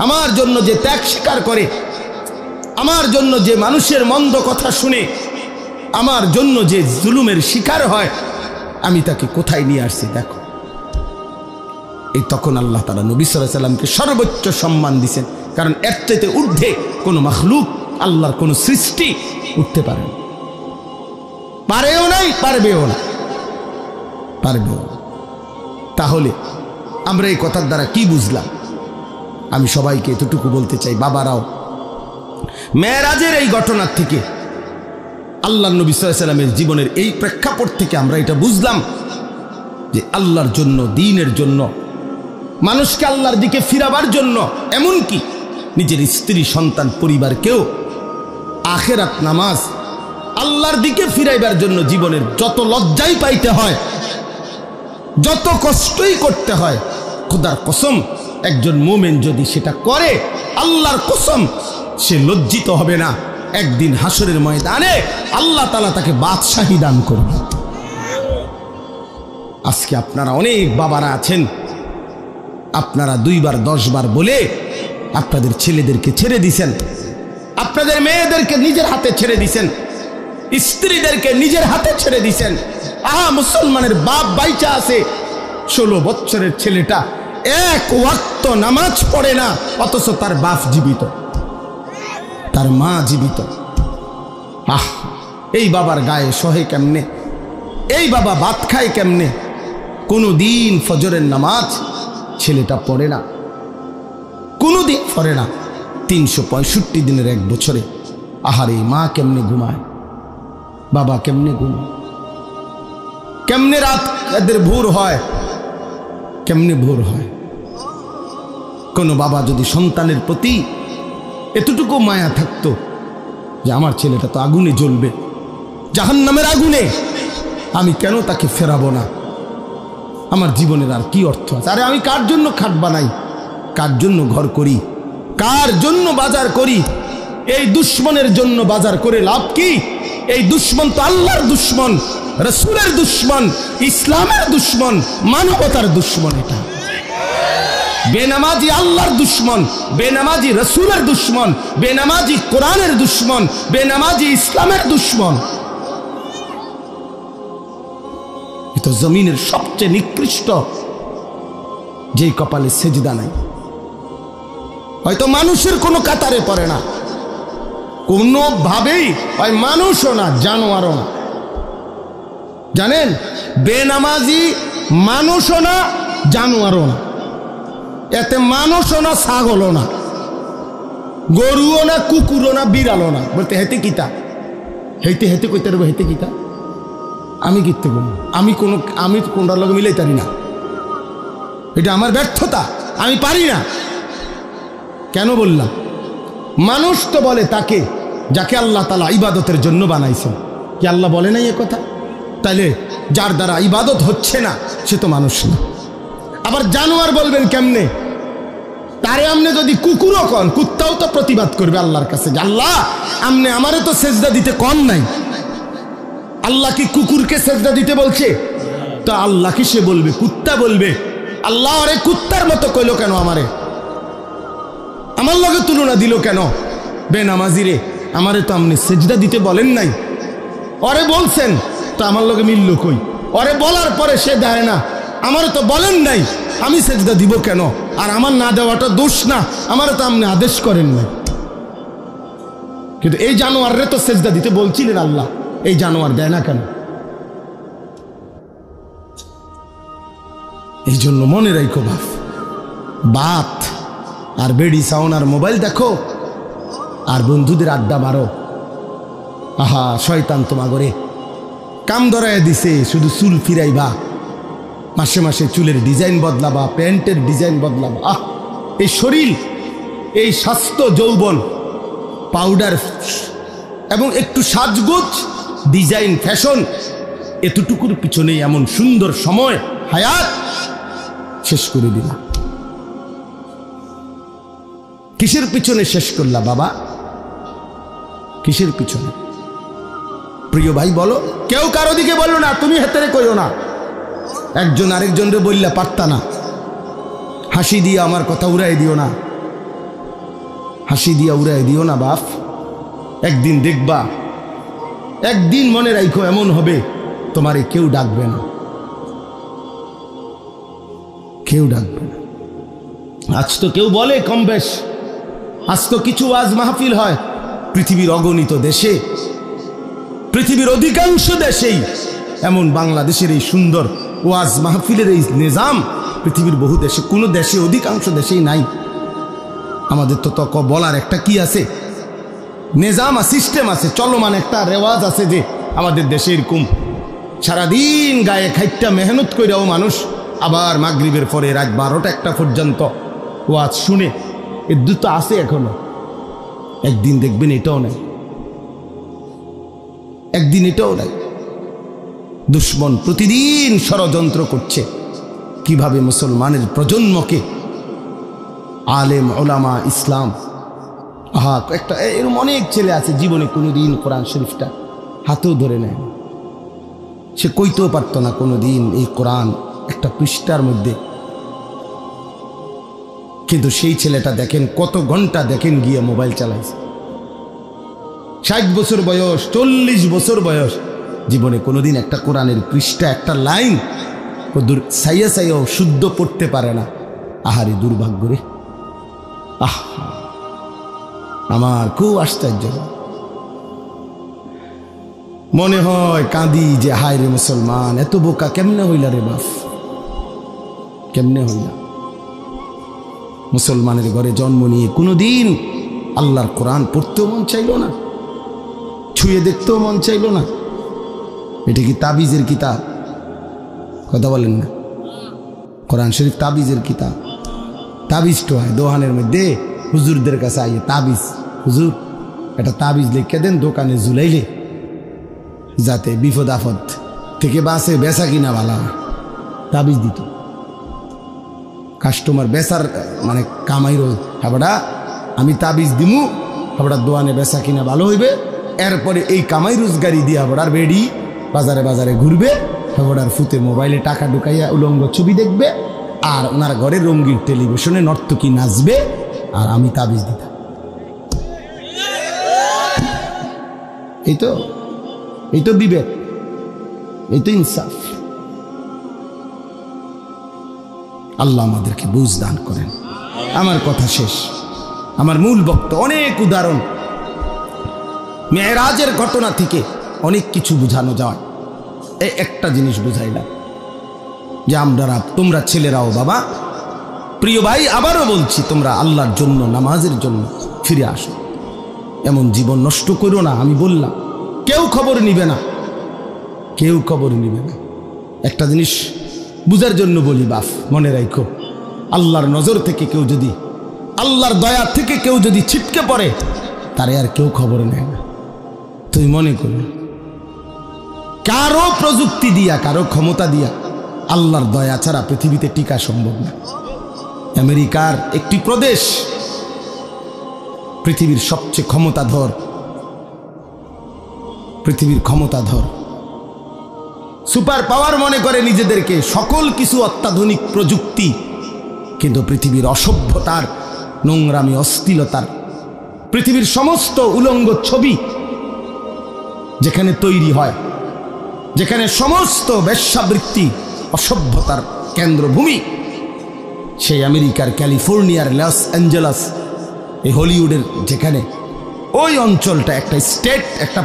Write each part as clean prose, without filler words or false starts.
আমার জন্য যে ত্যাগ স্বীকার করে, আমার জন্য যে মানুষের মন্দ কথা শুনে, আমার জন্য যে জুলুমের শিকার হয়, আমি তাকে কোথায় নিয়ে আসছি দেখো। এই তখন আল্লাহ তাআলা নবী সাল্লাল্লাহু আলাইহি সাল্লামকে সর্বোচ্চ সম্মান দিয়েছেন, কারণ এর চাইতে ঊর্ধ্বে কোনো মাখলুক, আল্লাহর কোনো সৃষ্টি উঠতে পারে না, পারেও নাই, পারবেও না, পারবেও না। তাহলে আমরা এই কথার দ্বারা কি বুঝলাম? আমি সবাইকে এতটুকু বলতে চাই, বাবারাও, মেরাজের এই ঘটনার থেকে, আল্লাহর নবী সাল্লাল্লাহু আলাইহি সাল্লামের জীবনের এই প্রেক্ষাপট থেকে আমরা এটা বুঝলাম যে আল্লাহর জন্য, দ্বীনের জন্য, মানুষকে আল্লাহর দিকে ফিরাবার জন্য, এমনকি নিজের স্ত্রী, সন্তান, পরিবারকেও আখিরাত, নামাজ, আল্লাহর দিকে ফিরাইবার জন্য জীবনের যত লজ্জাই পাইতে হয়, যত কষ্টই করতে হয়, খোদার কসম একজন মুমিন যদি সেটা করে, আল্লাহর কসম সে লজ্জিত হবে না। একদিন হাসরের ময়দানে আল্লাহ তাআলা তাকে বাদশাহী দান করবে। আজকে আপনারা অনেক বাবারা আছেন, আপনারা 2 বার 10 বার বলে আপনাদের ছেলেদেরকে ছেড়ে দিছেন, আপনাদের মেয়েদেরকে নিজের হাতে ছেড়ে দিছেন, স্ত্রীদেরকে নিজের হাতে ছেড়ে দিছেন। মুসলমানের বাপ বাইচা আছে, 16 বছরের ছেলেটা এক ওয়াক্ত নামাজ পড়ে না, অথচ তার বাপ জীবিত, তার মা জীবিত। এই বাবার গায়ে সহে কেমনে? এই বাবা ভাত খায় কেমনে? কোনো দিন ফজরের নামাজ ছেলেটা পড়ে না, কোনো দিন পড়ে না। 365 দিনের এক বছরে আহারে মা কেমনে ঘুমায়, বাবা কেমনে ঘুমায়, কেমনে রাত এদের ভোর হয়, কেমনে ভোর হয়। কোনো বাবা যদি সন্তানের প্রতি এতটুকু মায়া থাকতো যে আমার ছেলেটা তো আগুনে জ্বলবে, জাহান্নামের আগুনে, আমি কেন তাকে ফেরাবো না? আমার জীবনের আর কি অর্থ আছে? আরে আমি কার জন্য খাট বানাই, কার জন্য ঘর করি, কার জন্য বাজার করি? এই দুশ্মনের জন্য বাজার করে লাভ কি? এই দুশ্মন তো আল্লাহর দুশ্মন, রাসূলের দুশ্মন, ইসলামের দুশ্মন, মানবতার দুশ্মন। এটা বেনামাজি আল্লাহর দুশ্মন, বেনামাজি রাসূলের দুশ্মন, বেনামাজি কোরআনের দুশ্মন, বেনামাজি ইসলামের দুশ্মন। এটা জমিনের সবচেয়ে নিকৃষ্ট, যেই কপালে সেজদা নাই, হয়তো মানুষের কোনো কাতারে পড়ে না, কোনোভাবেই হয় মানুষও না, জানোয়ারও না। জানেন, বেনামাজি মানুষও না, জানোয়ারও না, এতে মানুষও না, ছাগলও না, গরুও না, কুকুরও না, বিড়ালও না। বলতে হেতে কিতা, হেতে হেতে কইতে পারবো, হেতে কিতা, আমি কিতে বলবো, আমি কোনটার লগে মিলাই পারি না, এটা আমার ব্যর্থতা, আমি পারি না। কেন বললাম? মানুষ তো বলে তাকে যাকে আল্লাহ তাআলা ইবাদতের জন্য বানাইছেন। কি আল্লাহ বলে নাই এ কথা? তাইলে যার দ্বারা ইবাদত হচ্ছে না সে তো মানুষ না। আবার জানোয়ার বলবেন কেমনে? তারে আমনে যদি কুকুরও কন, কুত্তাও তো প্রতিবাদ করবে আল্লাহর কাছে যে আল্লাহ আমনে আমারে তো সেজদা দিতে কন নাই। আল্লাহ কি কুকুরকে সেজদা দিতে বলছে? তা আল্লাহ কি সে বলবে? কুত্তা বলবে আল্লাহ আরে কুত্তার মতো কইলো কেন, আমারে আমার লগে তুলনা দিল কেন? বেনামাজি রে, আমারে তো আপনি সেজদা দিতে বলেন নাই, ওরে বলছেন তো আমার লগে মিলল কই? ওরে বলার পরে সে দেয় না, আমারে তো বলেন নাই, আমি সেজদা দিব কেন? আর আমার না দেওয়াটা দোষ না, আমারে তো আপনি আদেশ করেন নাই। কিন্তু এই জানোয়াররে তো সেজদা দিতে বলছিলেন আল্লাহ, এই জানোয়ার দেয় না কেন? এই জন্য মনে রাখো বাপ, বাত আর বেড়ি সাউন আর মোবাইল দেখো আর বন্ধুদের আড্ডা মারো, আহা শয়তান তোমাগরে কাম ধরায় দিছে, শুধু চুল ফিরাইবা, মাসে মাসে চুলের ডিজাইন বদলাবা, প্যান্টের ডিজাইন বদলাবা। এই শরীর, এই স্বাস্থ্য, যৌবন, পাউডার এবং একটু সাজগোজ, ডিজাইন, ফ্যাশন, এতটুকুর পিছনে এমন সুন্দর সময় হায়াত শেষ করে দিলা। কিসের পিছনে শেষ করলা বাবা? কিসের পিছনে? প্রিয় ভাই বলো, কেউ কারো দিকে বলো না, তুমি হেতেরে কইও না। একজন আরেকজনরে বললে পারতা না, হাসি দিয়ে আমার কথা উড়াই দিও না। হাসি দিয়া উড়াই দিও না বাপ। একদিন দেখবা, একদিন মনে রাখো এমন হবে তোমারে কেউ ডাকবে না, কেউ ডাকবে না। আজ তো কেউ বলে কম বেশ, আজ তো কিছু ওয়াজ মাহফিল হয় পৃথিবীর অগণিত দেশে, পৃথিবীর অধিকাংশ দেশেই এমন বাংলাদেশের এই সুন্দর ওয়াজ মাহফিলের এই নিজাম পৃথিবীর বহু দেশে, কোনো দেশে, অধিকাংশ দেশেই নাই। আমাদের তো তক বলার একটা কি আছে, নিজাম সিস্টেম আছে, চলমান একটা রেওয়াজ আছে যে আমাদের দেশে এরকম সারাদিন গায়ে খাইটা মেহনত কইরাও মানুষ আবার মাগরিবের পরে রাত 12টা-1টা পর্যন্ত ওয়াজ শুনে, এর দুটো আছে এখনো। একদিন দেখবেন এটাও নাই, একদিন এটাও নাই। দুশ্মন প্রতিদিন ষড়যন্ত্র করছে কিভাবে মুসলমানের প্রজন্মকে আলেম ওলামা ইসলাম, একটা এরকম অনেক ছেলে আছে জীবনে কোনোদিন কোরআন শরীফটা হাতেও ধরে নেয়, সে কইতেও পারতো না কোনোদিন এই কোরআন একটা পৃষ্ঠার মধ্যে, কিন্তু সেই ছেলেটা দেখেন কত ঘন্টা দেখেন গিয়ে মোবাইল চালাইছে। 60 বছর বয়স, 40 বছর বয়স, জীবনে কোনোদিন একটা কোরআনের পৃষ্ঠা, একটা লাইন সাইয়া সাইয়াও শুদ্ধ পড়তে পারে না। আহারে দুর্ভাগ্য রে, আহ আমার খুব আশ্চর্য মনে হয়, কাঁদি যে হায় রে মুসলমান এত বোকা কেমনে হইলা রে বাপ, কেমনে হইলা। মুসলমানের ঘরে জন্ম নিয়ে কোনোদিন আল্লাহর কোরআন পড়তেও মন চাইল না, ছুঁয়ে দেখতেও মন চাইল না। এটা কি তাবিজের কিতাব? কথা বলেন না, কোরআন শরীফ তাবিজের কিতাব। তাবিজ তো হয় দোকানের মধ্যে, হুজুরদের কাছে আইয়ে তাবিজ, হুজুর এটা তাবিজ লিখে দেন দোকানে ঝুলাইলে যাতে বিপদ আপদ থেকে বাঁচে, বেচা কিনা ভালো হয়, তাবিজ দিত। কাস্টমার বেচার মানে কামাইর হাবড়া আমি তাবিজ দিমু, হাবড়া দোকানে বেচা কিনা ভালো হইবে, এরপরে এই কামাই রোজগারি দিয়ে হাবড়ার বেড়ি বাজারে বাজারে ঘুরবে, হাবড়ার ফুতে মোবাইলে টাকা ঢুকাইয়া উলঙ্গ ছবি দেখবে, আর ওনার ঘরে রঙিন টেলিভিশনে নর্তকী নাচবে, আর আমি তাবিজ দিতাম। এই তো বিবেক, এই তো ইনসাফ। আল্লাহ আমাদেরকে বুঝ দান করেন। আমার কথা শেষ, আমার মূল বক্তব্য, অনেক উদাহরণ মেরাজের ঘটনা থেকে অনেক কিছু বোঝানো যায়। এই একটা জিনিস বুঝাইলাম যে তোমরা ছেলেরাও বাবা, প্রিয় ভাই, আবারও বলছি, তোমরা আল্লাহর জন্য, নামাজের জন্য ফিরে আসো, এমন জীবন নষ্ট করো না। আমি বললাম কেউ খবর নিবে না, কেউ খবর নিবে না। একটা জিনিস বুঝার জন্য বলি বাপ, মনে রাখো, আল্লাহর নজর থেকে কেউ যদি, আল্লাহর দয়া থেকে কেউ যদি ছিটকে পড়ে, তারে আর কেউ খবর নেয় না। তুই মনে করো কারো প্রযুক্তি দিয়া, কারো ক্ষমতা দিয়া আল্লাহর দয়া ছাড়া পৃথিবীতে টিকা সম্ভব না। আমেরিকার একটি প্রদেশ পৃথিবীর সবচেয়ে ক্ষমতাধর, পৃথিবীর ক্ষমতাধর সুপার পাওয়ার মনে করে নিজেদেরকে, সকল কিছু অত্যাধুনিক প্রযুক্তি, কিন্তু পৃথিবীর অসভ্যতার, নোংরামি, অশ্লীলতার, পৃথিবীর সমস্ত উলঙ্গ ছবি যেখানে তৈরি হয়, যেখানে সমস্ত বেশ্যাবৃত্তি, অসভ্যতার কেন্দ্রভূমি, সেই আমেরিকার ক্যালিফোর্নিয়ার লস অ্যাঞ্জেলাস, এই হলিউডের যেখানে, ওই অঞ্চলটা একটা স্টেট, একটা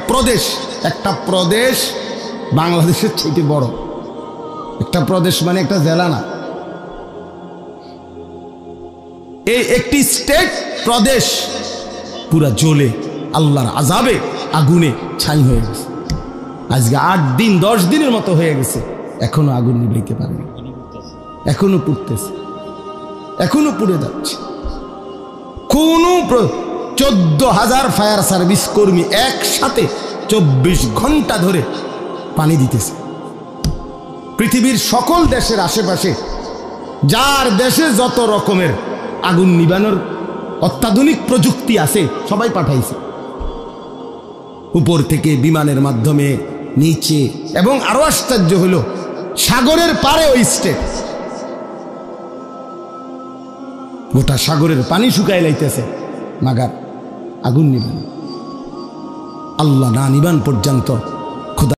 প্রদেশ বাংলাদেশের চেয়ে বড়। একটা প্রদেশ মানে একটা জেলা না, এই একটি স্টেট প্রদেশ পুরা জ্বলে আল্লাহর আযাবে আগুনে ছাই হয়ে গেছে। আজকে 8 দিন 10 দিনের মতো হয়ে গেছে, এখনো আগুন নিভাইতে পারেনি, এখনো পুড়তেছে, এখনো পুড়ে যাচ্ছে। কোন 14,000 ফায়ার সার্ভিস কর্মী একসাথে 24 ঘন্টা ধরে পানি দিতেছে। পৃথিবীর সকল দেশের আশেপাশে, যার দেশে যত রকমের আগুন নিবানোর অত্যাধুনিক প্রযুক্তি আছে, সবাই পাঠাইছে, উপর থেকে বিমানের মাধ্যমে, নিচে, এবং আরো আশ্চর্য হলো সাগরের পারে ওই স্টেট, গোটা সাগরের পানি শুকায় লাইতেছে, মাগার আগুন নিবেন আল্লাহ না নিবান পর্যন্ত